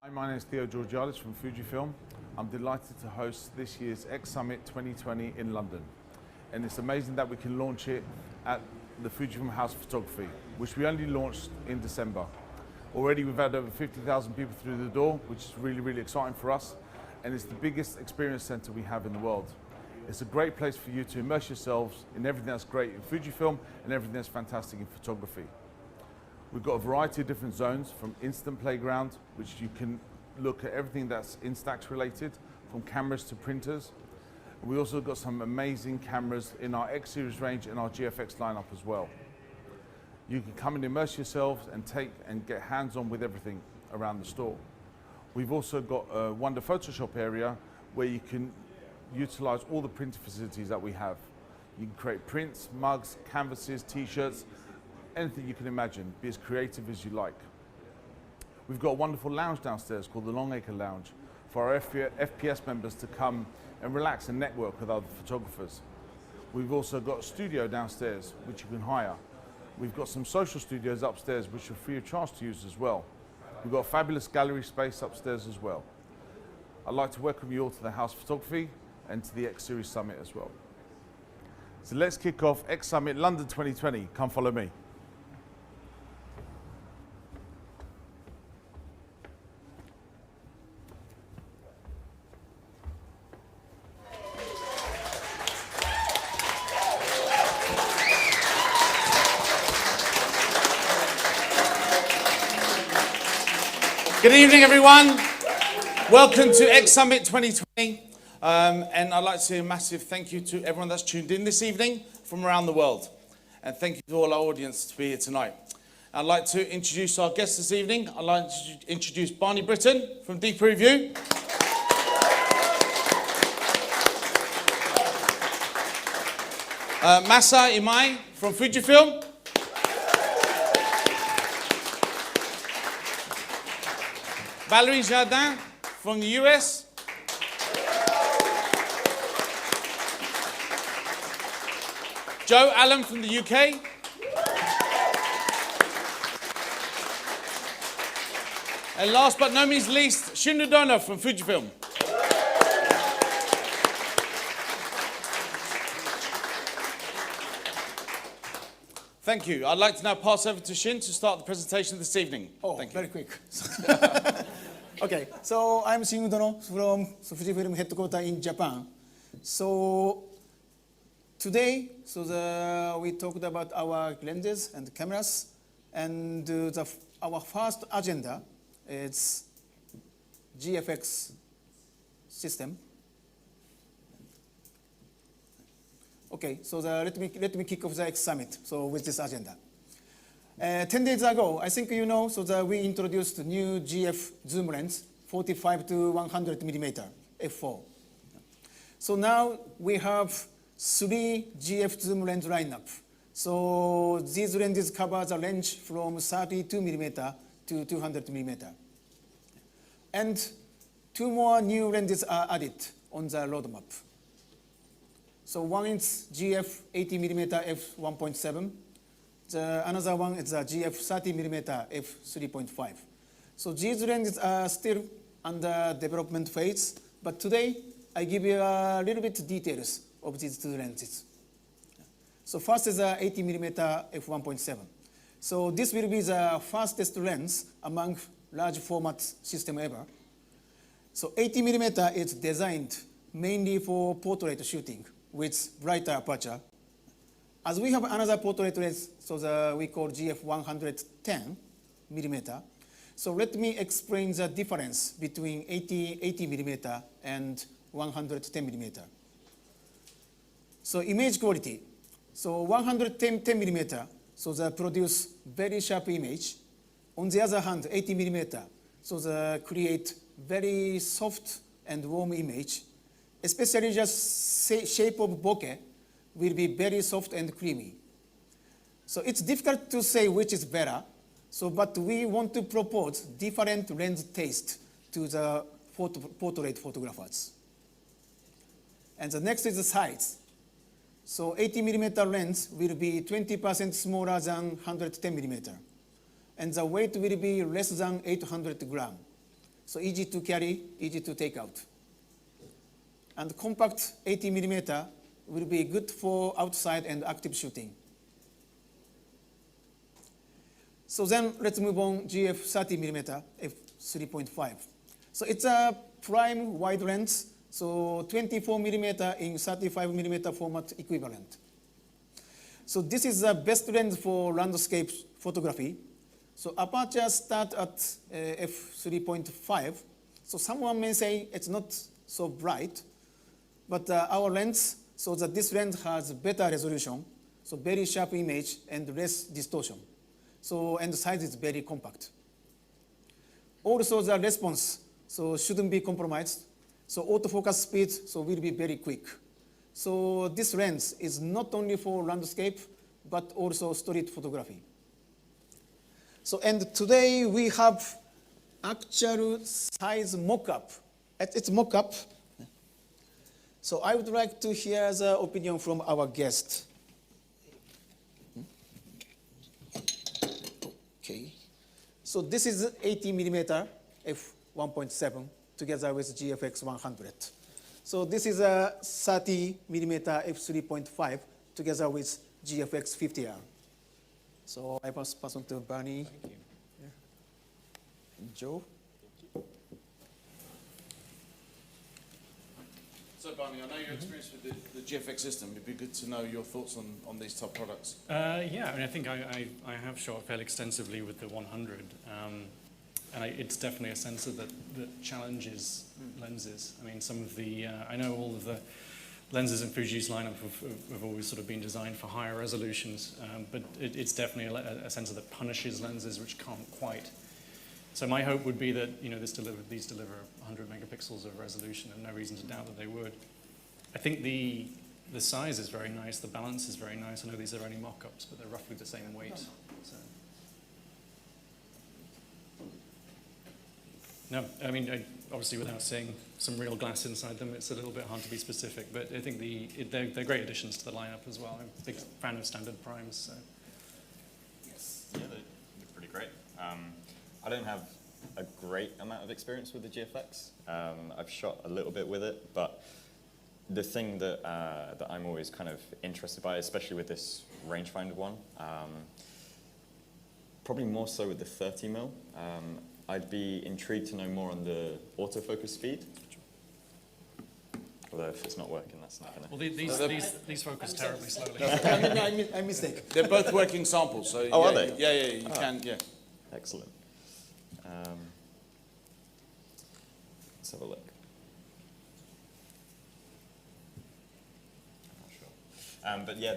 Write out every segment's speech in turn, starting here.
Hi, my name is Theo Georgiadis from Fujifilm. I'm delighted to host this year's X Summit 2020 in London. And it's amazing that we can launch it at the Fujifilm House of Photography, which we only launched in December. Already we've had over 50,000 people through the door, which is really, really exciting for us. And it's the biggest experience center we have in the world. It's a great place for you to immerse yourselves in everything that's great in Fujifilm and everything that's fantastic in photography. We've got a variety of different zones, from instant playground, which you can look at everything that's Instax related, from cameras to printers. We also got some amazing cameras in our X series range and our GFX lineup as well. You can come and immerse yourselves and get hands-on with everything around the store. We've also got a Wonder Photoshop area where you can utilize all the printer facilities that we have. You can create prints, mugs, canvases, t-shirts, anything you can imagine. Be as creative as you like. We've got a wonderful lounge downstairs called the Longacre Lounge for our FPS members to come and relax and network with other photographers. We've also got a studio downstairs which you can hire. We've got some social studios upstairs which are free of charge to use as well. We've got a fabulous gallery space upstairs as well. I'd like to welcome you all to the House of Photography and to the X Series Summit as well. So let's kick off X Summit London 2020. Come follow me. Good evening, everyone. Welcome to X Summit 2020. And I'd like to say a massive thank you to everyone that's tuned in this evening from around the world. And thank you to all our audience to be here tonight. I'd like to introduce our guests this evening. I'd like to introduce Barney Britton from Deep Review. Masa Imai from Fujifilm. Valerie Jardin from the US. Joe Allen from the UK. And last but no means least, Shinru Dono from Fujifilm. Thank you. I'd like to now pass over to Shin to start the presentation this evening. Thank you. Very quick. Okay, so I'm Shinru Dono from Fujifilm headquarters in Japan. So today, we talked about our lenses and cameras, and our first agenda is GFX system. Okay, so let me kick off the X Summit. So with this agenda. 10 days ago, I think you know, we introduced new GF zoom lens, 45 to 100 millimeter f4. So now we have 3 GF zoom lens lineup. So these lenses cover the range from 32 millimeter to 200 millimeter. And 2 more new lenses are added on the roadmap. So one is GF 80 millimeter f1.7. Another one is a GF 30 millimeter f3.5. So these lenses are still under development phase, but today I give you a little bit details of these 2 lenses. So first is a 80 millimeter f1.7. So this will be the fastest lens among large format system ever. So 80 millimeter is designed mainly for portrait shooting with brighter aperture. As we have another portrait lens, we call GF 110 millimeter. So let me explain the difference between 80 millimeter and 110 millimeter. So image quality. So 110 millimeter, they produce very sharp image. On the other hand, 80 millimeter, they create very soft and warm image. Especially just shape of bokeh will be very soft and creamy. So it's difficult to say which is better. But we want to propose different lens taste to the portrait photographers. And the next is the size. So 80 millimeter lens will be 20% smaller than 110 millimeter. And the weight will be less than 800 grams. so easy to carry, easy to take out. And compact 80 millimeter will be good for outside and active shooting. So then let's move on GF 30 millimeter f3.5. So it's a prime wide lens, so 24 millimeter in 35 millimeter format equivalent. So this is the best lens for landscape photography. So aperture start at f3.5. So someone may say it's not so bright, but our lens, so that this lens has better resolution, so very sharp image and less distortion. So, and the size is very compact. Also the response, so shouldn't be compromised. So autofocus speed, so will be very quick. So this lens is not only for landscape, but also street photography. So, and today we have actual size mock-up. It's mock-up. So I would like to hear the opinion from our guest. Okay. So this is 80 millimeter f1.7 together with GFX 100. So this is a 30 millimeter f3.5 together with GFX 50R. So I pass on to Barney. Thank you. Yeah. And Joe. So, Barney, I know you're experienced with the GFX system. It'd be good to know your thoughts on these top products. Yeah, I mean, I think I have shot fairly extensively with the 100, and it's definitely a sensor that challenges lenses. I mean, some of the, I know all of the lenses in Fuji's lineup have always sort of been designed for higher resolutions, but it's definitely a sensor that punishes lenses which can't quite. So my hope would be that these deliver 100 megapixels of resolution, and no reason to doubt that they would. I think the size is very nice, the balance is very nice. I know these are only mock-ups, but they're roughly the same weight. So. No, I mean, obviously without seeing some real glass inside them, it's a little bit hard to be specific, but I think they're great additions to the lineup as well. I'm a big fan of standard primes. So. Yes. Yeah, they're pretty great. I don't have a great amount of experience with the GFX. I've shot a little bit with it, but the thing that I'm always kind of interested by, especially with this rangefinder one, probably more so with the 30mm. I'd be intrigued to know more on the autofocus speed. Although if it's not working, that's not going Well, these focus terribly slowly. I mistake. They're both working samples, so Oh, are they? Yeah, you can, yeah. Excellent. Let's have a look. I'm not sure. But yeah,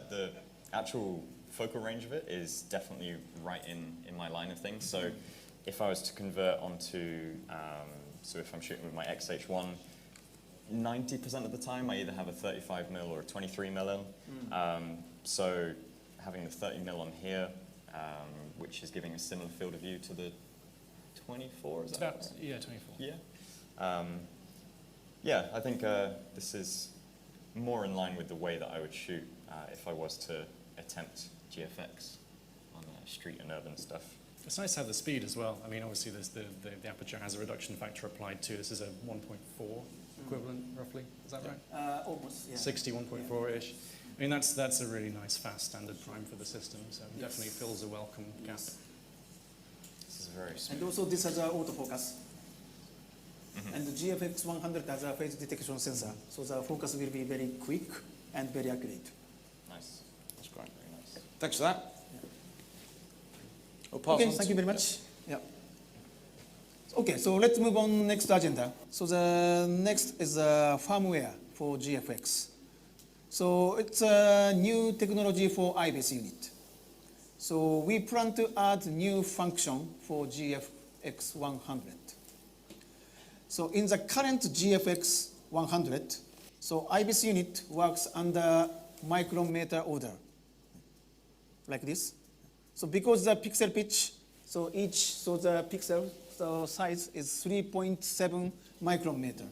the actual focal range of it is definitely right in my line of things. So if I was to convert onto, so if I'm shooting with my XH1, 90% of the time I either have a 35mm or a 23mm. So having the 30mm on here, which is giving a similar field of view to the 24, is that right? Yeah, 24. Yeah. Yeah, I think this is more in line with the way that I would shoot if I was to attempt GFX on street and urban stuff. It's nice to have the speed as well. I mean, obviously, the aperture has a reduction factor applied to. This is a 1.4 equivalent, roughly. Is that right? Almost, yeah. 60, 1.4-ish. I mean, that's a really nice, fast standard prime for the system, so it definitely fills a welcome gap. This is very smooth. And also this has an autofocus. And the GFX 100 has a phase detection sensor, so the focus will be very quick and very accurate. Nice. That's great. Very nice. Thanks for that. I'll pass Okay, on thank to- you very much. Yeah. Okay, so let's move on next agenda. So the next is firmware for GFX. So it's a new technology for IBIS unit. So we plan to add new function for GFX 100. So in the current GFX 100, so IBIS unit works under micrometer order, like this. So because the pixel pitch, so the pixel size is 3.7 micrometer.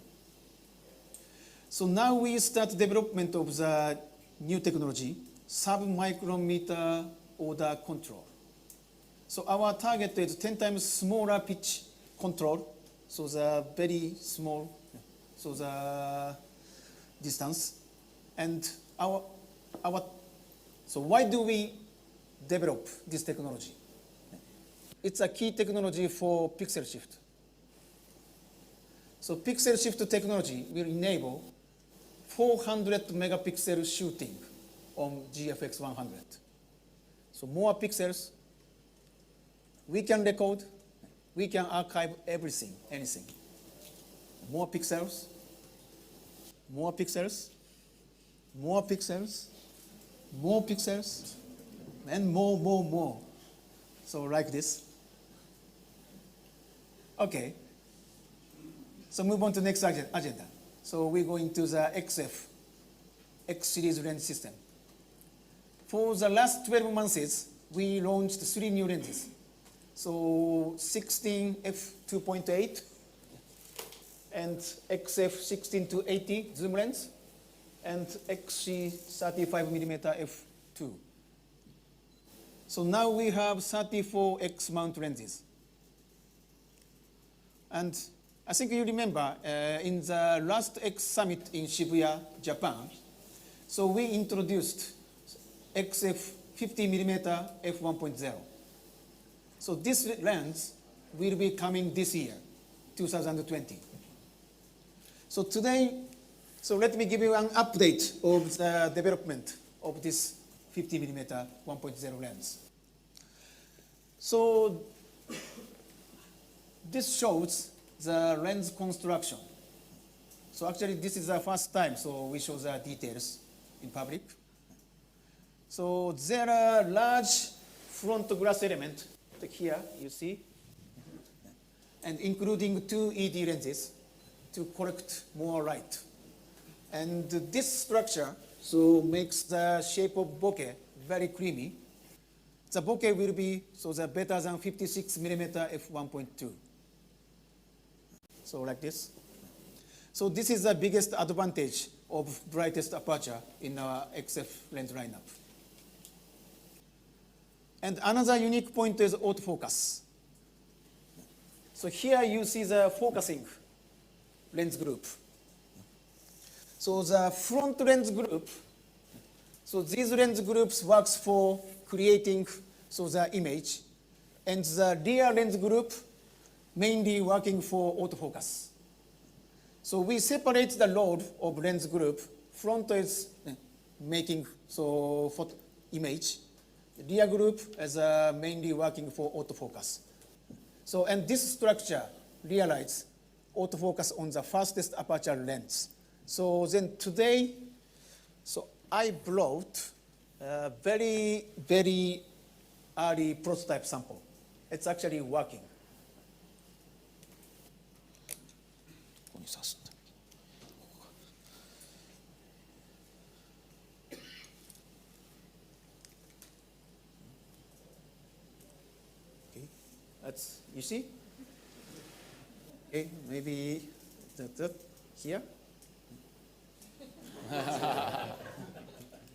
So now we start development of the new technology, sub-micrometer order control. So our target is 10 times smaller pitch control so the very small, so the distance, and so why do we develop this technology? It's a key technology for pixel shift. So pixel shift technology will enable 400 megapixel shooting on GFX 100. So more pixels, we can record, we can archive everything, anything. More pixels, more pixels, more pixels, more pixels, and more. So like this. Okay. So move on to next agenda. So we go into the XF, X series lens system. For the last 12 months, we launched 3 new lenses. So 16 f2.8 and XF 16 to 80 zoom lens and XC 35mm f2. So now we have 34x mount lenses. And I think you remember in the last X Summit in Shibuya, Japan, so we introduced XF 50mm f1.0. So this lens will be coming this year, 2020. So today, so let me give you an update of the development of this 50mm 1.0 lens. So this shows the lens construction. So actually this is the first time, so we show the details in public. So there are large front glass elements here, you see, and including 2 ED lenses to collect more light. And this structure so makes the shape of bokeh very creamy. The bokeh will be so the better than 56mm f1.2. So like this. So this is the biggest advantage of brightest aperture in our XF lens lineup. And another unique point is autofocus. So here you see the focusing lens group. So the front lens group, so these lens groups works for creating so the image, and the rear lens group mainly working for autofocus. So we separate the load of lens group. Front is making so photo image. Rear group is mainly working for autofocus. So, and this structure realizes autofocus on the fastest aperture lens. So then today, so I brought a very early prototype sample. It's actually working. That's, you see? Okay, maybe that here.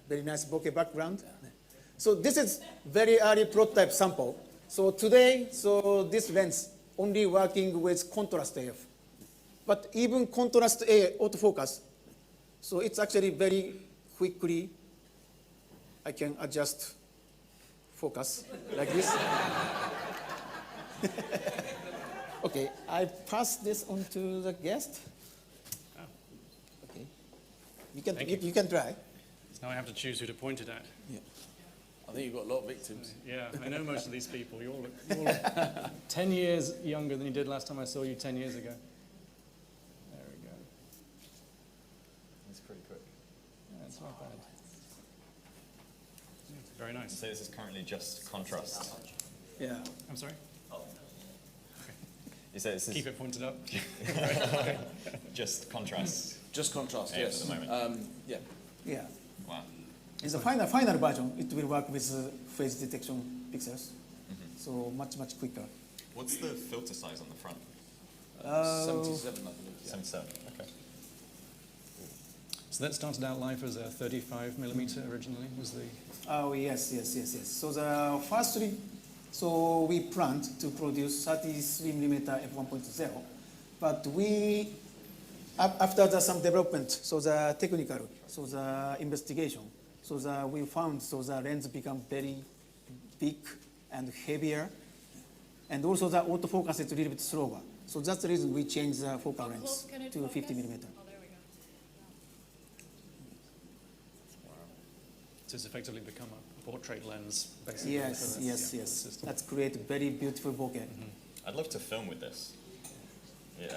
Very nice bokeh background. So this is very early prototype sample. So today, so this lens only working with contrast AF. But even contrast autofocus, so it's actually very quickly, I can adjust focus like this. Okay, I pass this on to the guest. Okay, you can try. So now I have to choose who to point it at. Yeah. I think you've got a lot of victims. Yeah, I know most of these people. You all look 10 years younger than you did last time I saw you 10 years ago. There we go. It's pretty quick. Yeah, it's not bad. Very nice. So this is currently just contrast. Yeah. I'm sorry? You say this is Keep it pointed up. just contrast. Just contrast, AF yes. at the moment. Yeah. Yeah. Wow. In the final version, it will work with phase detection pixels. So much quicker. What's the filter size on the front? 77, I believe. Yeah. 77. Okay. So that started out life as a 35mm originally, was the... Oh, yes. So the firstly, so we planned to produce 33mm f1.0, But we, after some development, so the technical, so the investigation, so we found so the lens become very big and heavier, and also the autofocus is a little bit slower. So that's the reason we changed the focal length to 50 millimeter. Oh, there we go. So it's effectively become a portrait lens, basically. Yes, yes, yes. System. That's create very beautiful bokeh. I'd love to film with this. It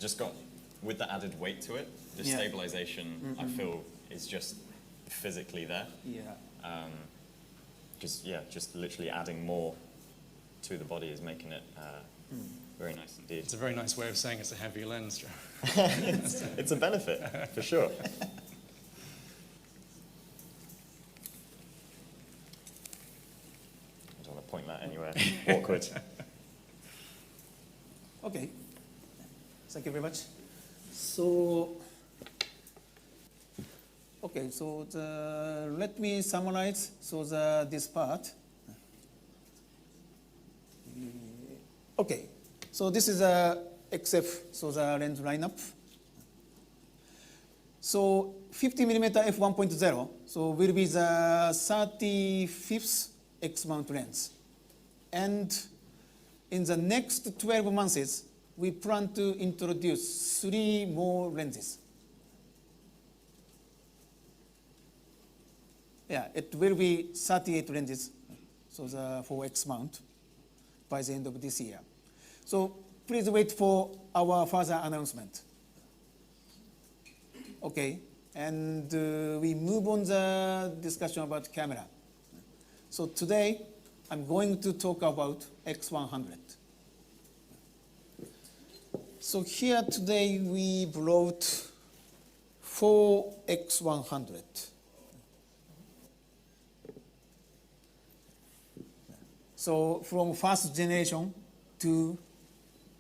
just got, with the added weight to it, the Yeah. stabilization, I feel, is just physically there. Yeah. Just literally adding more to the body is making it very nice indeed. It's a very nice way of saying it's a heavy lens, Joe. It's a benefit, for sure. I don't want to point that anywhere awkward. Okay. Thank you very much. So, okay, so let me summarize this part. Okay, so this is XF, so the lens lineup. So 50 millimeter f1.0, so will be the 35th X mount lens. And in the next 12 months, we plan to introduce 3 more lenses. Yeah, it will be 38 lenses, so for X mount by the end of this year. So please wait for our further announcement. Okay, and we move on the discussion about camera. So today, I'm going to talk about X100. So here today we brought 4 X100. So from first generation to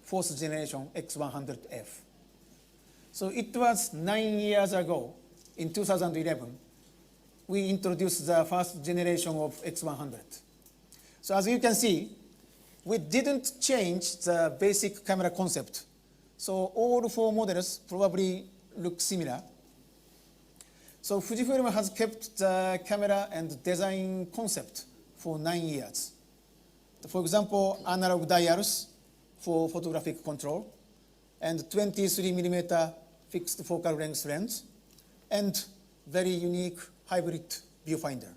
fourth generation X100F. So it was 9 years ago, in 2011, we introduced the first generation of X100. So as you can see, we didn't change the basic camera concept. So all 4 models probably look similar. So Fujifilm has kept the camera and design concept for 9 years. For example, analog dials for photographic control, and 23 millimeter fixed focal length lens, and very unique hybrid viewfinder.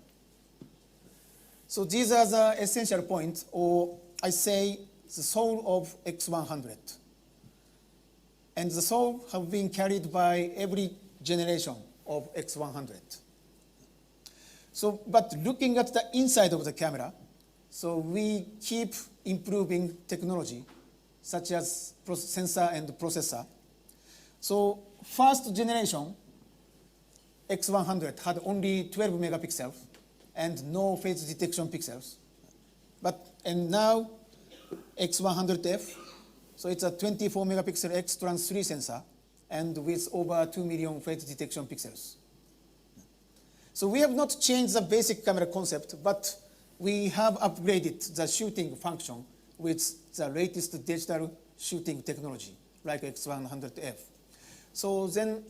So these are the essential points, or I say the soul of X100. And the soul have been carried by every generation of X100. So, but looking at the inside of the camera, so we keep improving technology, such as sensor and processor. So first generation X100 had only 12 megapixels and no face detection pixels. And now X100F, so it's a 24 megapixel X trans 3 sensor and with over 2 million face detection pixels. So we have not changed the basic camera concept, but we have upgraded the shooting function with the latest digital shooting technology, like X100F. So then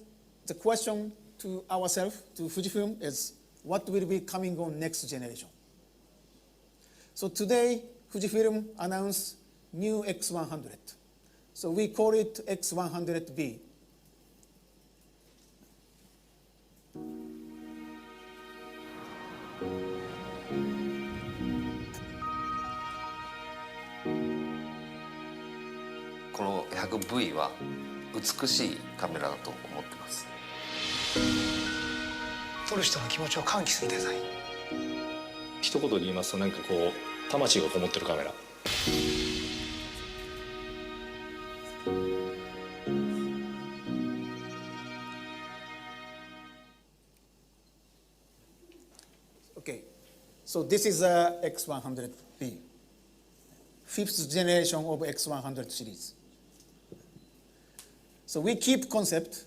the question to ourselves, to Fujifilm, is what will be coming on next generation? So today, Fujifilm announced new X100. So we call it X100B.100V は美しいカメラだと思ってます。撮る人の気持ちを喚起するデザイン。一言で言いますとなんかこう魂がこもってるカメラ。Okay, so this is a X100B, 5th generation of X100 series. So we keep concept,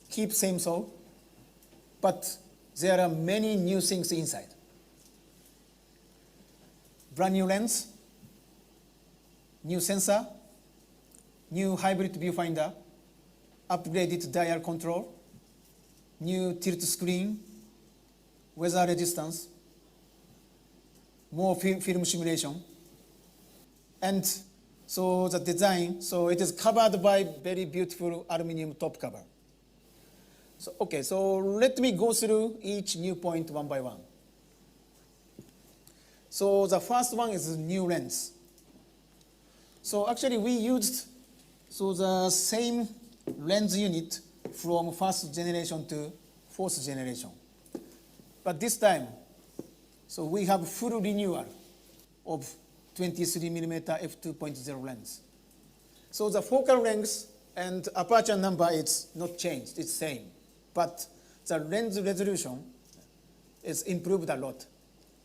keep same soul, but there are many new things inside. Brand new lens, new sensor, new hybrid viewfinder, upgraded dial control, new tilt screen, weather resistance, more film simulation. And so the design, so it is covered by very beautiful aluminum top cover. So, okay, so let me go through each new point one by one. So the first one is new lens. So actually we used the same lens unit from first generation to fourth generation. But this time, so we have full renewal of 23mm f2.0 lens. So the focal length and aperture number is not changed, it's same. But the lens resolution is improved a lot.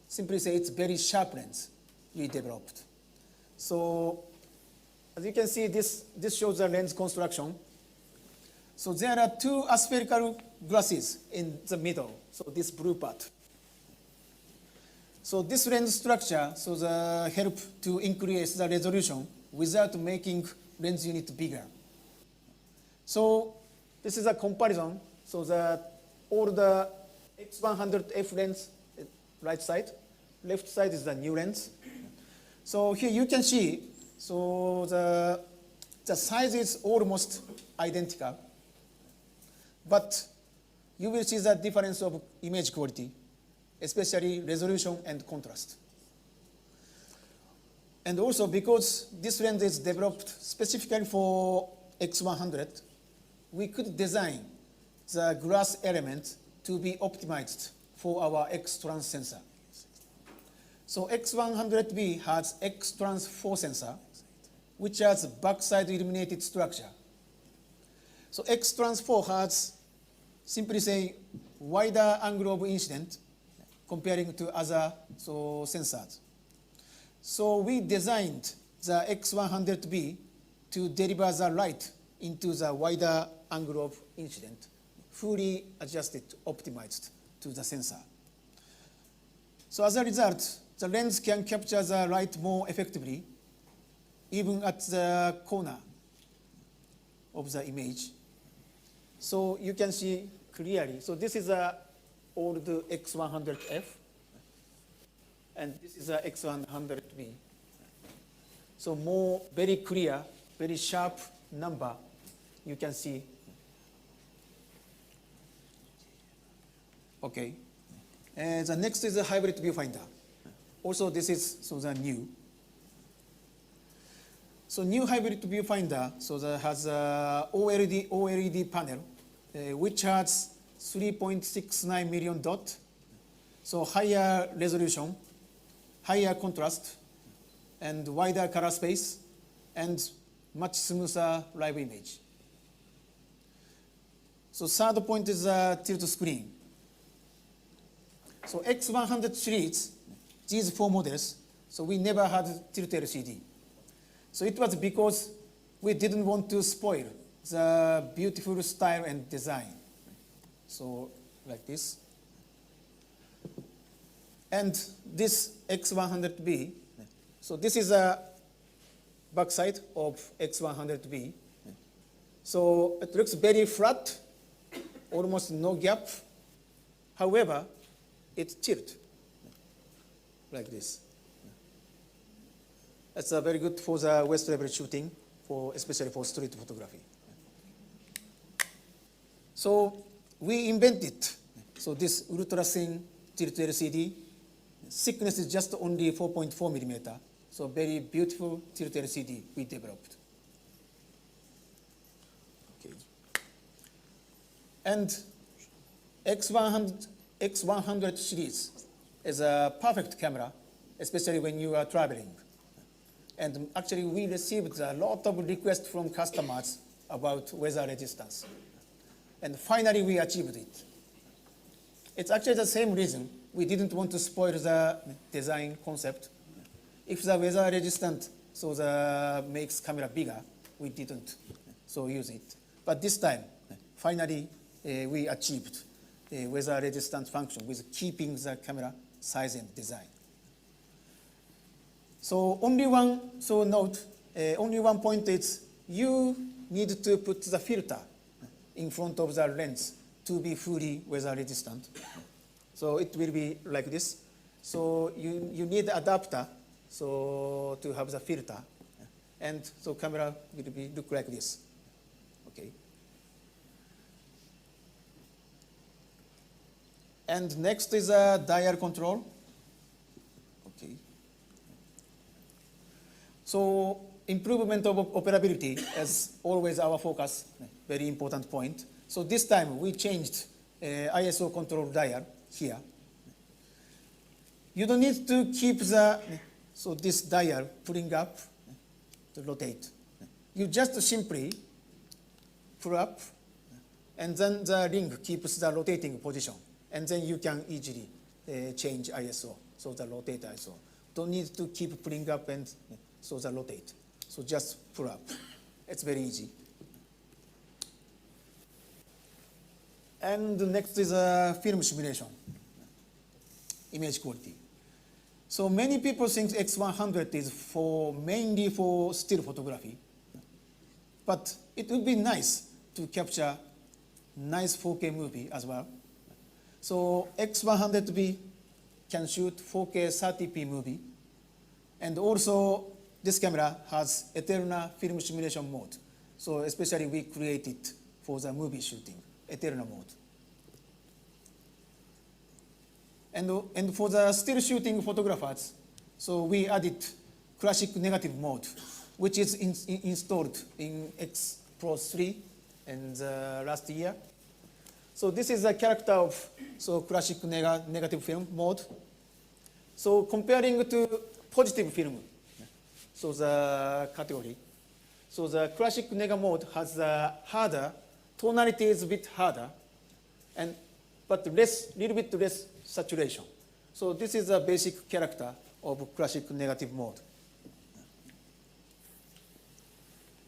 Simply say it's very sharp lens we developed. So as you can see, this shows the lens construction. So there are two aspherical glasses in the middle, so this blue part. So this lens structure help to increase the resolution without making lens unit bigger. So this is a comparison. So that all the X100F lens, right side, left side is the new lens. So here you can see, so the size is almost identical, but you will see the difference of image quality, especially resolution and contrast. And also because this lens is developed specifically for X100, we could design the glass element to be optimized for our X-trans sensor. So X100B has X-trans 4 sensor, which has backside illuminated structure. So X-trans 4 has, simply say, wider angle of incident comparing to other sensors. So we designed the X100B to deliver the light into the wider angle of incident, fully adjusted, optimized to the sensor. So as a result, the lens can capture the light more effectively, even at the corner of the image. So you can see clearly. So this is a old X100F, and this is a X100B. So more very clear, very sharp number you can see. Okay. And the next is a hybrid viewfinder. Also, this is the new. So new hybrid viewfinder, so that has a OLED panel, which has 3.69 million dot. So higher resolution, higher contrast, and wider color space, and much smoother live image. So third point is a tilt screen. So X100 series, these four models, so we never had tilt LCD. So it was because we didn't want to spoil the beautiful style and design. So like this. And this X100B, so this is a backside of X100B. So it looks very flat, almost no gap. However, it tilts like this. That's very good for the West level shooting, especially for street photography. So we invented this ultra thin tilt LCD. Thickness is just only 4.4 millimeter. So very beautiful tilt LCD we developed. Okay. And X100 series is a perfect camera, especially when you are traveling. And actually, we received a lot of requests from customers about weather resistance. And finally, we achieved it. It's actually the same reason. We didn't want to spoil the design concept. If the weather resistant makes camera bigger, we didn't use it. But this time, finally, we achieved a weather resistant function with keeping the camera size and design. So only one note, only one point is you need to put the filter in front of the lens to be fully weather resistant. So it will be like this. So you need adapter so to have the filter. And so camera will look like this. Okay. And next is a dial control. Okay. So improvement of operability is always our focus, very important point. So this time we changed ISO control dial here. You don't need to keep this dial pulling up to rotate. You just simply pull up, and then the ring keeps the rotating position, and then you can easily change ISO, so the rotate ISO. Don't need to keep pulling up and so the rotate. So just pull up. It's very easy. And the next is a film simulation, image quality. So many people think X100 is mainly for still photography, but it would be nice to capture nice 4K movie as well. So X100B can shoot 4K 30p movie, and also this camera has eternal film simulation mode. So especially we created for the movie shooting, eternal mode. And for the still shooting photographers, so we added classic negative mode, which is installed in X Pro 3 in the last year. So this is a character of classic negative film mode. So comparing to positive film, so the category. So the classic nega mode has the harder, tonality is a bit harder, but little bit less saturation. So this is a basic character of classic negative mode.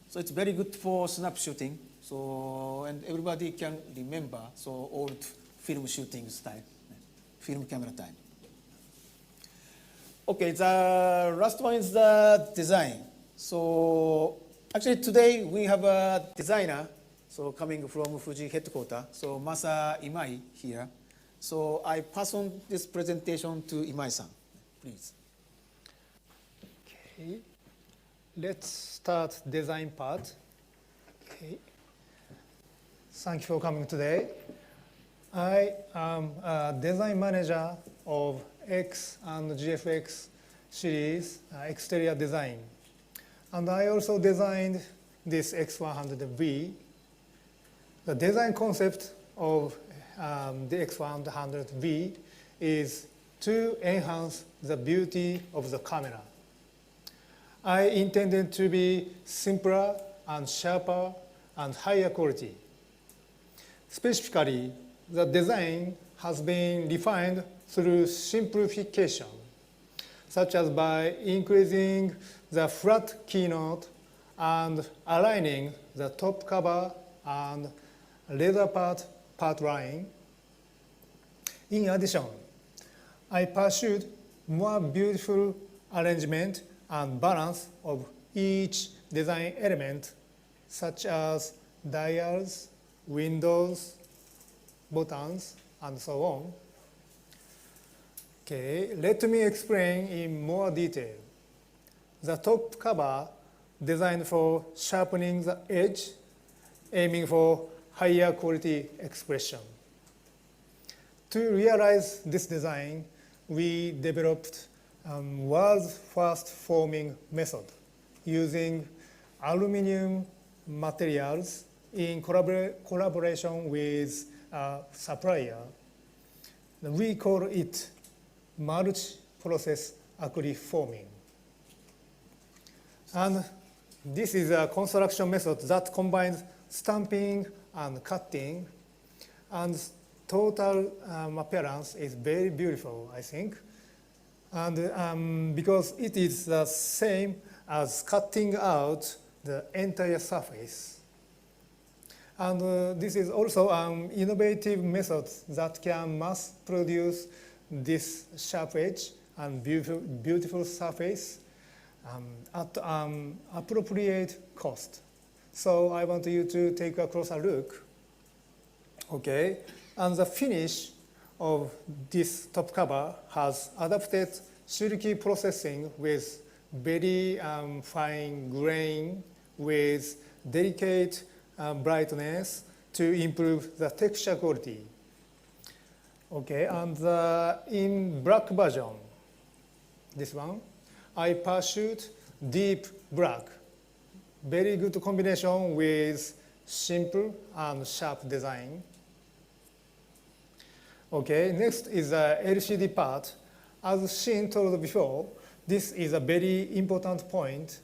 So it's very good for snap shooting. So, and everybody can remember, so old film shooting style, film camera time. Okay, the last one is the design. So actually today we have a designer, so coming from Fuji headquarters, so Masa Imai here. So I pass on this presentation to Imai-san, please. Okay, let's start design part. Okay. Thank you for coming today. I am a design manager of X and GFX series exterior design. And I also designed this X100V. The design concept of the X100V is to enhance the beauty of the camera. I intended to be simpler and sharper and higher quality. Specifically, the design has been refined through simplification, such as by increasing the flat keynote and aligning the top cover and leather part line. In addition, I pursued more beautiful arrangement and balance of each design element, such as dials, windows, buttons, and so on. Okay, let me explain in more detail. The top cover designed for sharpening the edge, aiming for higher quality expression. To realize this design, we developed world's first forming method using aluminum materials in collaboration with a supplier. We call it multi-process acrylic forming. And this is a construction method that combines stamping and cutting, and total appearance is very beautiful, I think. And because it is the same as cutting out the entire surface. And this is also an innovative method that can mass produce this sharp edge and beautiful surface at appropriate cost. So I want you to take a closer look. Okay, and the finish of this top cover has adapted silky processing with very fine grain with delicate brightness to improve the texture quality. Okay, and in black version, this one, I pursued deep black. Very good combination with simple and sharp design. Okay, next is the LCD part. As Shin told before, this is a very important point.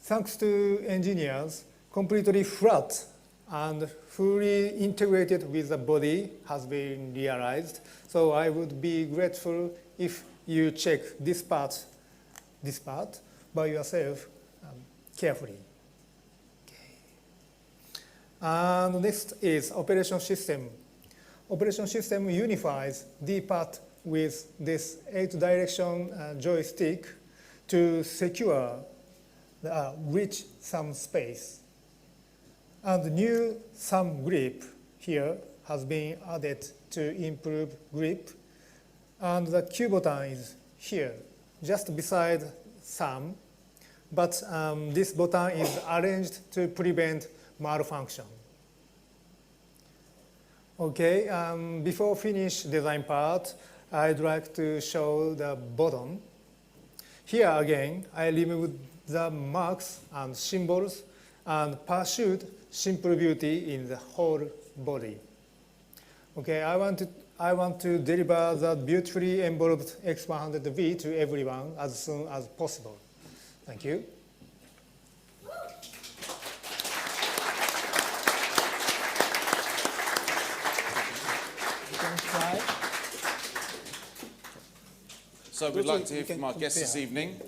Thanks to engineers, completely flat and fully integrated with the body has been realized. So I would be grateful if you check this part by yourself carefully. Okay. And next is operation system. Operation system unifies the part with this 8-direction joystick to secure the reach thumb space. And the new thumb grip here has been added to improve grip. And the Q button is here, just beside thumb. But this button is arranged to prevent malfunction. Okay, before finish design part, I'd like to show the bottom. Here again, I removed the marks and symbols and pursued simple beauty in the whole body. Okay, I want to deliver the beautifully enveloped X100V to everyone as soon as possible. Thank you. So we'd like to hear from our guests this evening.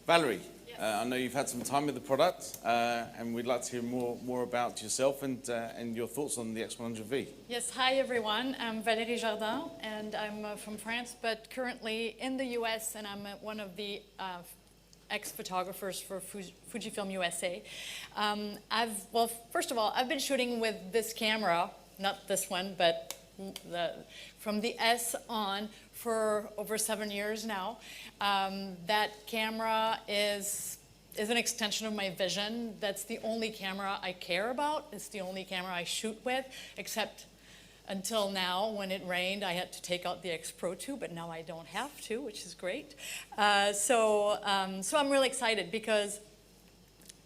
Valerie, I know you've had some time with the product, and we'd like to hear more about yourself and your thoughts on the X100V. Yes, hi everyone. I'm Valérie Jardin, and I'm from France, but currently in the US, and I'm one of the ex-photographers for Fujifilm USA. Well, first of all, I've been shooting with this camera, not this one, but from the S on for over 7 years now. That camera is an extension of my vision. That's the only camera I care about. It's the only camera I shoot with, except until now, when it rained, I had to take out the X Pro 2, but now I don't have to, which is great. So I'm really excited because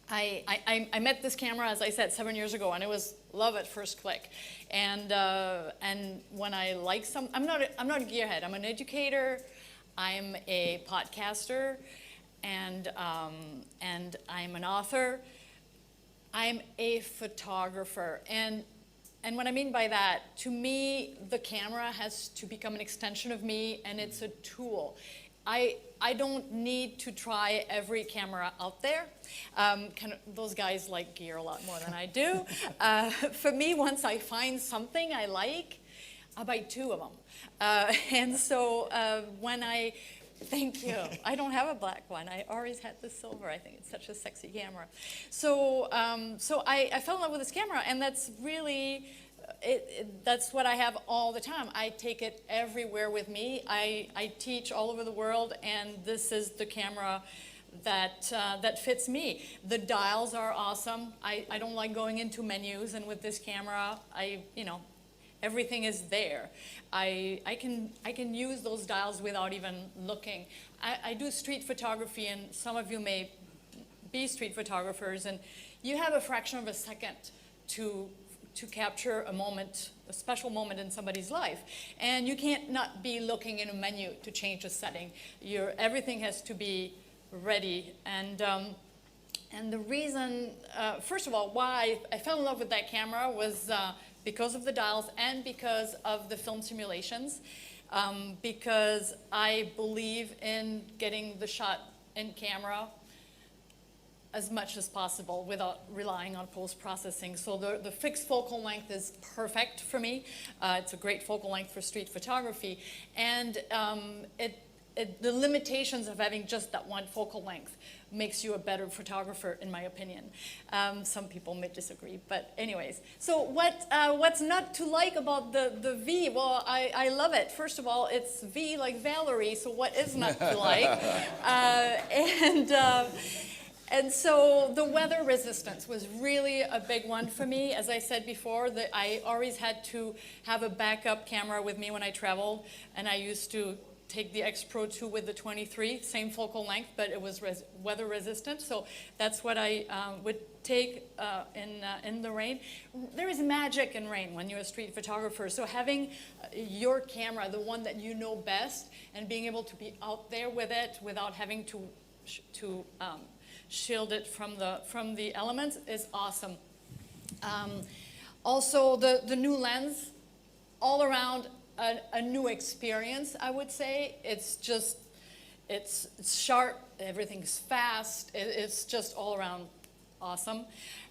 I met this camera, as I said, 7 years ago, and it was love at first click. And when I like I'm not a gearhead. I'm an educator. I'm a podcaster, and I'm an author. I'm a photographer, and what I mean by that, to me, the camera has to become an extension of me, and it's a tool. I don't need to try every camera out there. Those guys like gear a lot more than I do. For me, once I find something I like, I buy 2 of them. And so when thank you. I don't have a black one. I always had the silver. I think it's such a sexy camera. So I fell in love with this camera, and that's really, that's what I have all the time. I take it everywhere with me. I teach all over the world, and this is the camera that fits me. The dials are awesome. I don't like going into menus, and with this camera, everything is there. I can use those dials without even looking. I do street photography, and some of you may be street photographers, and you have a fraction of a second to capture a moment, a special moment in somebody's life. And you can't not be looking in a menu to change a setting. Everything has to be ready. And the reason, first of all, why I fell in love with that camera was because of the dials and because of the film simulations, because I believe in getting the shot in camera as much as possible without relying on post-processing. So the fixed focal length is perfect for me. It's a great focal length for street photography. And the limitations of having just that one focal length makes you a better photographer, in my opinion. Some people may disagree, but anyways. So what's not to like about the V? Well, I love it. First of all, it's V like Valerie, so what is not to like? And so the weather resistance was really a big one for me. As I said before, I always had to have a backup camera with me when I traveled, and I used to take the X Pro 2 with the 23, same focal length, but it was weather resistant. So that's what I would take in the rain. There is magic in rain when you're a street photographer. So having your camera, the one that you know best, and being able to be out there with it without having to shield it from the elements is awesome. Also, the new lens, all around a new experience, I would say. It's sharp, everything's fast, it's just all around awesome.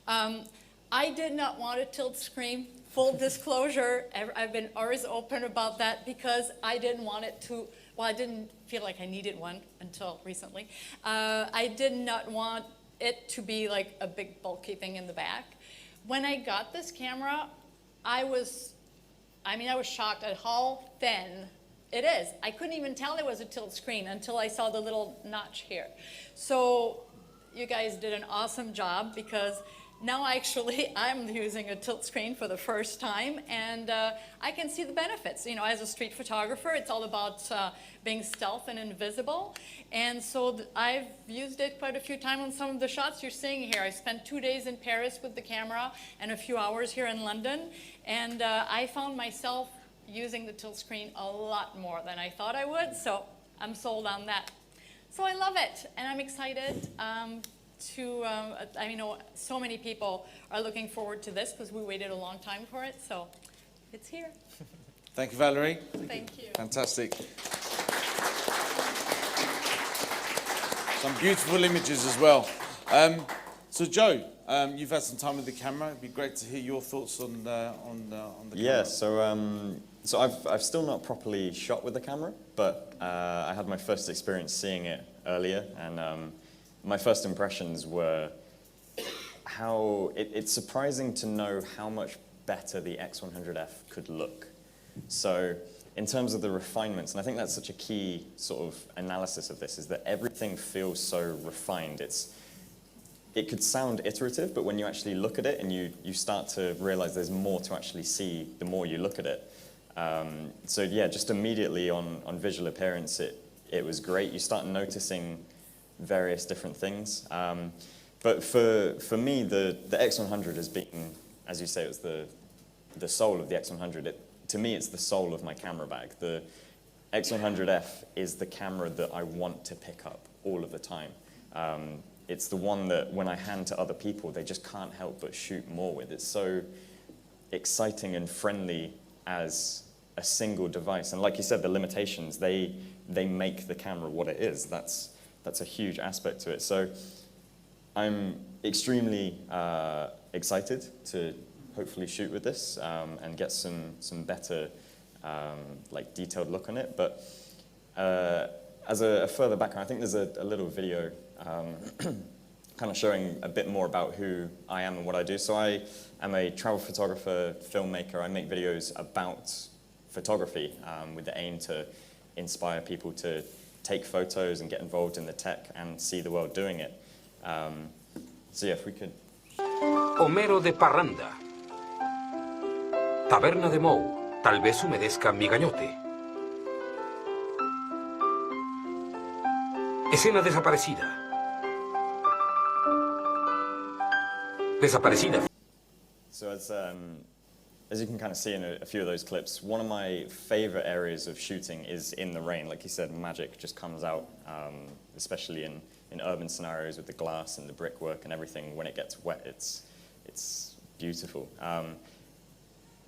I did not want a tilt screen, full disclosure. I've been always open about that because I didn't want it to, well, I didn't feel like I needed one until recently. I did not want it to be like a big bulky thing in the back. When I got this camera, I was shocked at how thin it is. I couldn't even tell it was a tilt screen until I saw the little notch here. So you guys did an awesome job because now actually I'm using a tilt screen for the first time, and I can see the benefits. You know, as a street photographer, it's all about being stealth and invisible. And so I've used it quite a few times on some of the shots you're seeing here. I spent 2 days in Paris with the camera and a few hours here in London. And I found myself using the tilt screen a lot more than I thought I would. So I'm sold on that. So I love it, and I'm excited. I know so many people are looking forward to this because we waited a long time for it, so it's here. Thank you, Valerie. Thank you. Fantastic. Some beautiful images as well. So Joe, you've had some time with the camera. It'd be great to hear your thoughts on the Yeah, camera. so I've still not properly shot with the camera, but I had my first experience seeing it earlier, and my first impressions were how it's surprising to know how much better the X100F could look. So in terms of the refinements, and I think that's such a key sort of analysis of this, is that everything feels so refined. It could sound iterative, but when you actually look at it and you start to realize there's more to actually see the more you look at it. So yeah, just immediately on visual appearance, it was great. You start noticing various different things. But for me, the X100 has been, as you say, it was the soul of the X100. To me, it's the soul of my camera bag. The X100F is the camera that I want to pick up all of the time. It's the one that when I hand to other people, they just can't help but shoot more with. It's so exciting and friendly as a single device. And like you said, the limitations, they make the camera what it is. That's a huge aspect to it. So I'm extremely excited to hopefully shoot with this and get some better like detailed look on it. But as a further background, I think there's a little video kind of showing a bit more about who I am and what I do. So I am a travel photographer, filmmaker. I make videos about photography with the aim to inspire people to take photos and get involved in the tech and see the world doing it. So yeah, if we could. Homero de parranda. Taberna de Moe. Tal vez humedezca mi gañote. Escena desaparecida. Desaparecida. So as you can kind of see in a few of those clips, one of my favorite areas of shooting is in the rain. Like you said, magic just comes out, especially in urban scenarios with the glass and the brickwork and everything. When it gets wet, it's beautiful.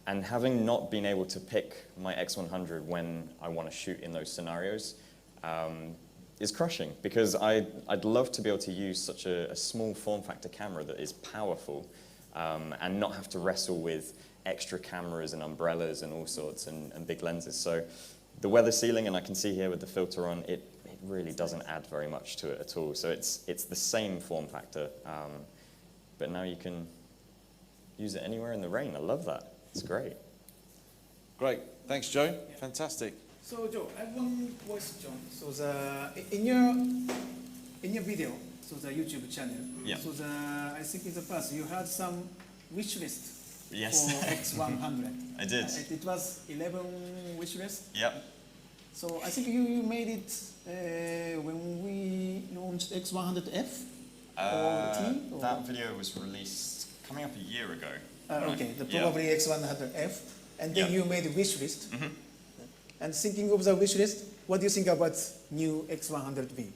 And having not been able to pick my X100 when I want to shoot in those scenarios is crushing, because I'd love to be able to use such a small form factor camera that is powerful and not have to wrestle with extra cameras and umbrellas and all sorts and big lenses. So the weather sealing, and I can see here with the filter on, it really doesn't add very much to it at all. So it's the same form factor, but now you can use it anywhere in the rain. I love that. It's great. Great. Thanks, Joe. Fantastic. So Joe, I have one question. So in your video, so the YouTube channel, Yeah. so I think in the past you had some wish list Yes. for X100. I did. It was 11 wish list. Yep. So I think you made it when we launched X100F or T? Or? That video was released coming up a year ago. Okay, Yeah. probably X100F, and then Yeah. you made a wish list. Mhm. And thinking of the wish list, what do you think about new X100V?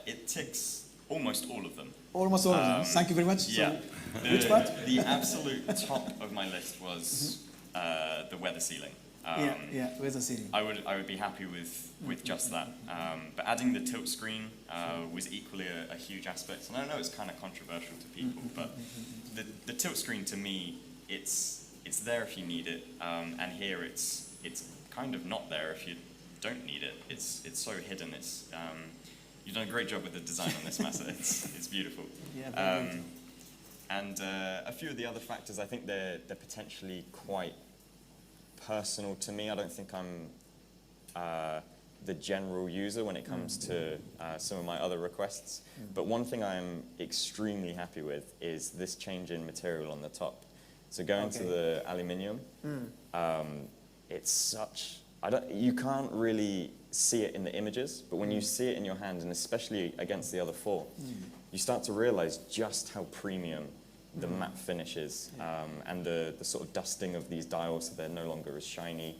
It ticks almost all of them. Almost all of them. Thank you very much. Yeah. So, which part? The absolute top of my list was the weather sealing. Weather sealing. I would be happy with just that. But adding the tilt screen was equally a huge aspect. And I know it's kind of controversial to people, but the tilt screen to me, it's there if you need it, and here it's kind of not there if you don't need it. It's so hidden. You've done a great job with the design on this, Masa. It's beautiful. Yeah, and a few of the other factors, I think they're potentially quite personal to me. I don't think I'm the general user when it comes to some of my other requests. But one thing I'm extremely happy with is this change in material on the top. So going to the aluminium, it's such, you can't really see it in the images, but when you see it in your hand, and especially against the other four, you start to realize just how premium the matte finish is, and the sort of dusting of these dials so they're no longer as shiny.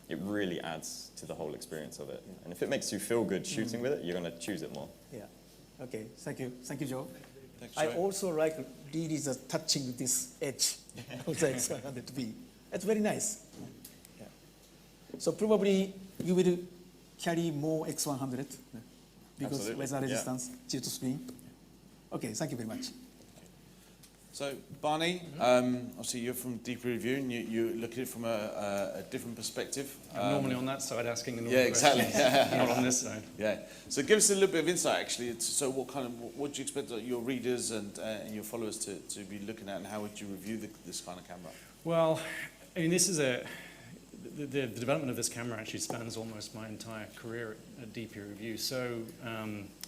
It really adds to the whole experience of it. And if it makes you feel good shooting with it, you're going to choose it more. Yeah. Okay. Thank you, Joe. Thanks, I Joe. also like really the touching this edge of the X100V. It's very nice. Yeah. So probably you will carry more X100 because Absolutely, weather resistance, due to screen. Okay. Thank you very much. So, Barney, obviously you're from Deep Review and you look at it from a different perspective. I'm normally on that side asking the Yeah, exactly. not on this side. Yeah. So give us a little bit of insight, actually. So what do you expect your readers and your followers to be looking at, and how would you review this kind of camera? Well, I mean, this is the development of this camera actually spans almost my entire career at DP Review, so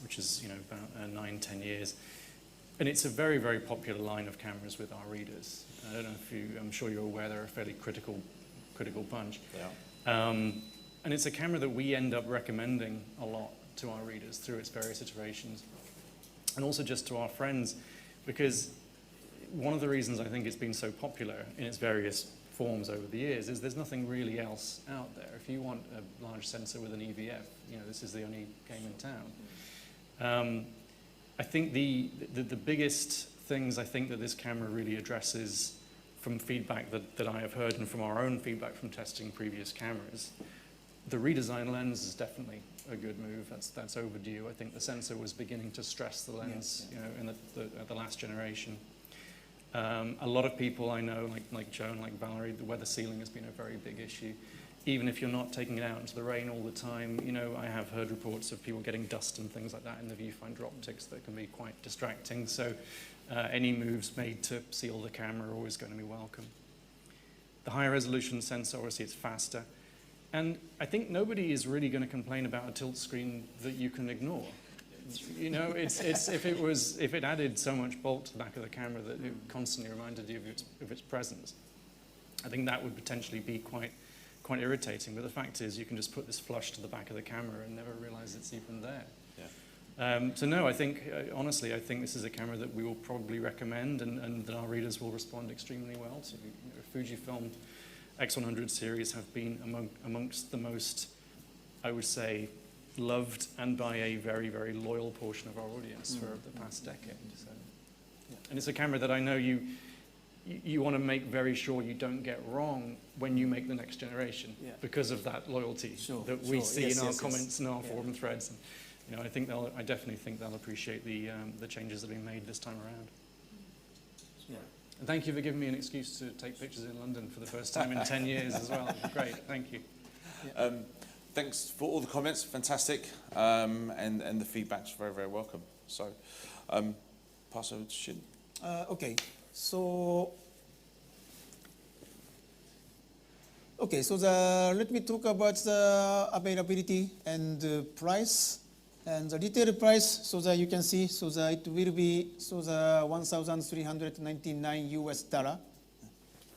which is about 9-10 years. And it's a very, very popular line of cameras with our readers. I don't know if I'm sure you're aware they're a fairly critical bunch. Yeah. And it's a camera that we end up recommending a lot to our readers through its various iterations. And also just to our friends, because one of the reasons I think it's been so popular in its various forms over the years is there's nothing really else out there. If you want a large sensor with an EVF, this is the only game in town. I think the biggest things I think that this camera really addresses from feedback that I have heard and from our own feedback from testing previous cameras, the redesigned lens is definitely a good move. That's overdue. I think the sensor was beginning to stress the lens, in the last generation. A lot of people I know, like Joe and like Valerie, the weather sealing has been a very big issue. Even if you're not taking it out into the rain all the time, I have heard reports of people getting dust and things like that in the viewfinder optics that can be quite distracting. So any moves made to seal the camera are always going to be welcome. The higher resolution sensor, obviously it's faster. And I think nobody is really going to complain about a tilt screen that you can ignore. If it added so much bulk to the back of the camera that it constantly reminded you of its presence, I think that would potentially be quite irritating. But the fact is, you can just put this flush to the back of the camera and never realize it's even there. Yeah. So no, I think, honestly, I think this is a camera that we will probably recommend and that our readers will respond extremely well to. Fujifilm X100 series have been amongst the most, I would say, loved and by a very, very loyal portion of our audience for the past decade. So, and it's a camera that I know you want to make very sure you don't get wrong when you make the next generation because of that loyalty that we see in our comments and our forum threads. And, I definitely think they'll appreciate the changes that have been made this time around. Yeah. And thank you for giving me an excuse to take pictures in London for the first time in 10 years as well. Great, thank you. Thanks for all the comments, fantastic, and the feedback's very, very welcome. So, pass over to Shin. Okay, so let me talk about the availability and price. And the retail price, so that you can see, so that it will be the 1,399 US dollar,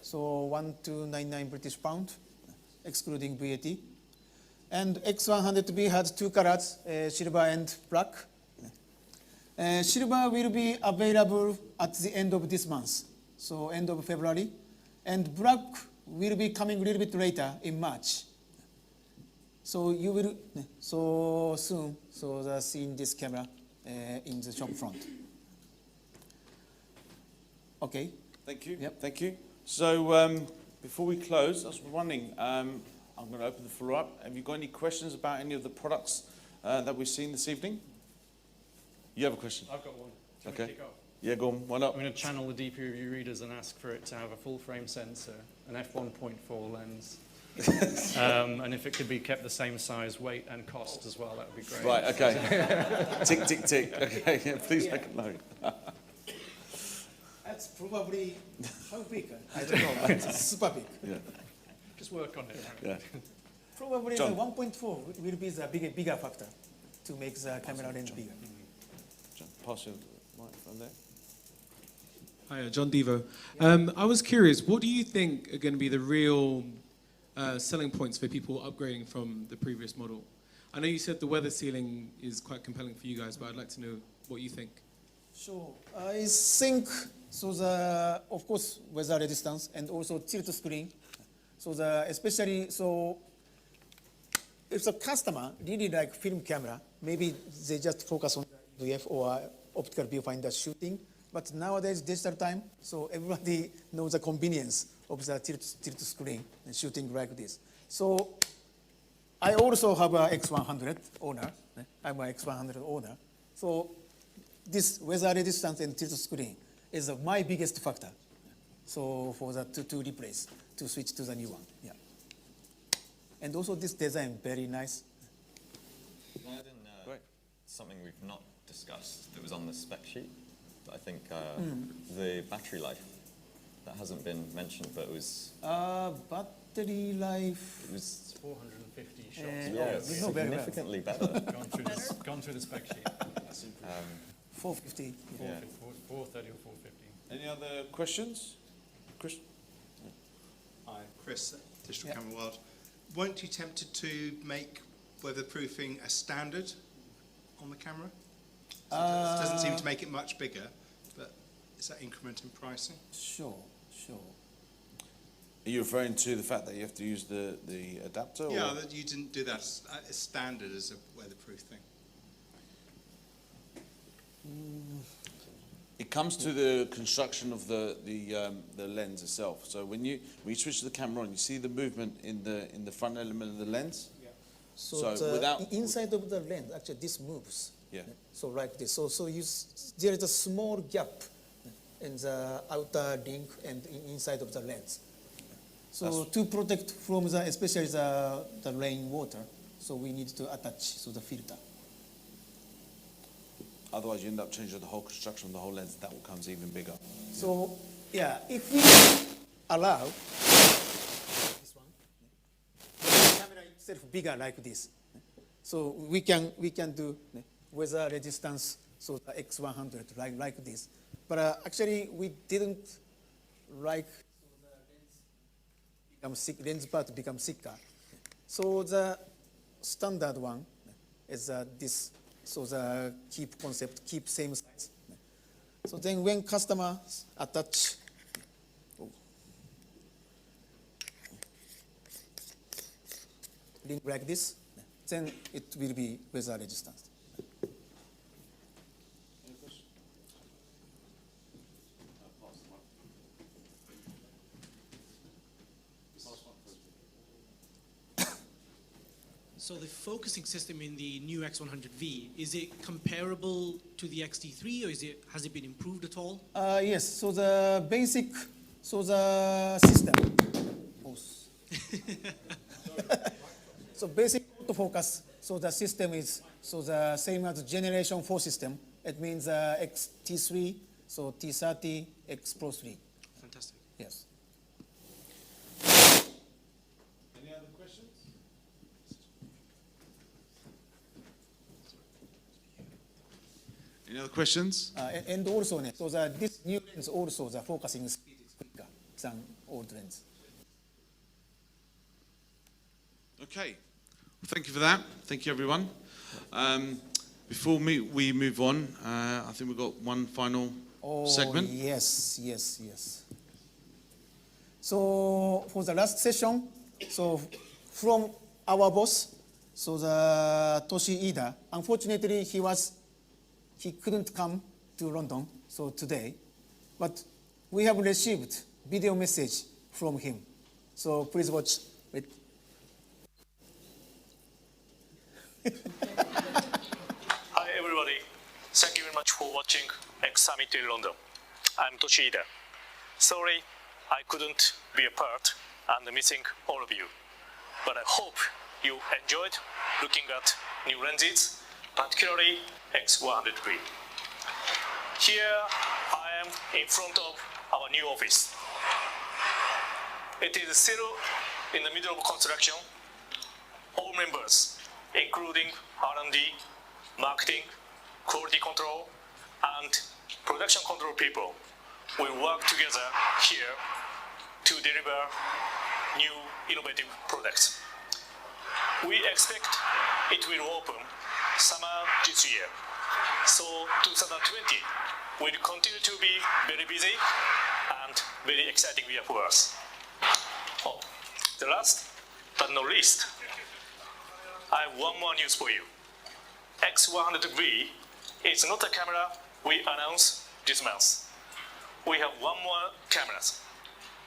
so 1,299 British pound, excluding VAT. And X100V had two colors, silver and black. Silver will be available at the end of this month, so end of February, and black will be coming a little bit later in March. So you will so soon see this camera in the shop front. Okay. Thank you. Yep. Thank you. So before we close, I was wondering, I'm going to open the floor up. Have you got any questions about any of the products that we've seen this evening? You have a question? I've got one. Can Okay. we kick off? Yeah, go on. Why not? I'm going to channel the DP review readers and ask for it to have a full frame sensor, an f1.4 lens, and if it could be kept the same size, weight, and cost as well, that would be great. Right. Okay. Tick, tick, tick. Okay. Yeah, please make a note. That's probably how big? I don't know. It's super big. Yeah. Just work on it. Yeah. Probably John. the 1.4 will be the bigger factor to make the camera lens bigger. John, pass your microphone there. Hi, John Devo. I was curious, what do you think are going to be the real selling points for people upgrading from the previous model? I know you said the weather sealing is quite compelling for you guys, but I'd like to know what you think. Sure. I think of course weather resistance and also tilt screen. Especially if the customer really like film camera, maybe they just focus on VF or optical viewfinder shooting. But nowadays, digital time, so everybody knows the convenience of the tilt screen and shooting like this. So I also have a X100 owner. I'm an X100 owner. So this weather resistance and tilt screen is my biggest factor. So for that to replace, to switch to the new one. Yeah. And also this design, very nice. Something we've not discussed that was on the spec sheet. I think the battery life, that hasn't been mentioned, but it was... battery life... It was 450 shots. yeah, significantly better. Gone through the spec sheet. 450. Yeah. 430 or 450. Any other questions? Chris? Hi, Chris, Digital Camera World. Weren't you tempted to make weatherproofing a standard on the camera? So it doesn't seem to make it much bigger, but is that increment in pricing? Sure. Are you referring to the fact that you have to use the adapter? Yeah, or? that you didn't do that as standard as a weatherproof thing. It comes to the construction of the lens itself. So when you switch the camera on, you see the movement in the front element of the lens. Yeah. So without inside of the lens, actually this moves. Yeah. So like this. So there is a small gap in the outer ring and inside of the lens. So to protect from especially the rainwater, so we need to attach the filter. Otherwise, you end up changing the whole construction of the whole lens. That becomes even bigger. So yeah, if we allow this one, the camera itself bigger like this, so we can do weather resistance, so the X100 like this. But actually, we didn't like the lens part become thicker. So the standard one is this. So the keep concept, keep same size. So then when customers attach link like this, then it will be weather resistance. So the focusing system in the new X100V, is it comparable to the XT3 or has it been improved at all? Yes, so the basic, the system. So basic autofocus, so the system is so the same as generation 4 system. It means XT3, so T30, X Pro 3. Fantastic. Yes. Any other questions? Any other questions? And also, so this new lens also the focusing speed is quicker than old lens. Okay, well, thank you for that. Thank you, everyone. Before we move on, I think we've got one final segment. Yes, yes, yes. So for the last session, so from our boss, so the Toshi Ida, unfortunately he couldn't come to London, so today, but we have received video message from him. So please watch it. Hi everybody, thank you very much for watching X Summit in London. I'm Toshida. Sorry I couldn't be a part and missing all of you, but I hope you enjoyed looking at new lenses, particularly X100V. Here I am in front of our new office. It is still in the middle of construction. All members, including R&D, marketing, quality control, and production control people, will work together here to deliver new innovative products. We expect it will open summer this year, so 2020 will continue to be very busy and very exciting year for us. Oh, the last but not least, I have one more news for you. X100V is not a camera we announced this month. We have one more camera.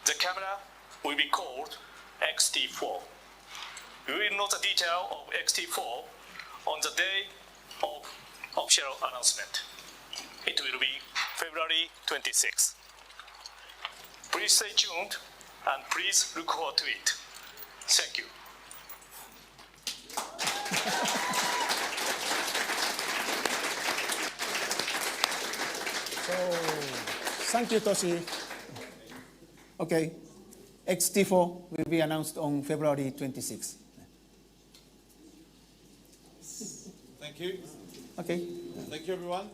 The camera will be called XT4. We will know the detail of XT4 on the day of official announcement. It will be February 26th. Please stay tuned and please look forward to it. Thank you. So, thank you, Toshi. Okay, XT4 will be announced on February 26th. Thank you. Okay. Thank you, everyone.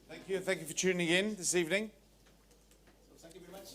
Thank you for tuning in this evening. Thank you very much.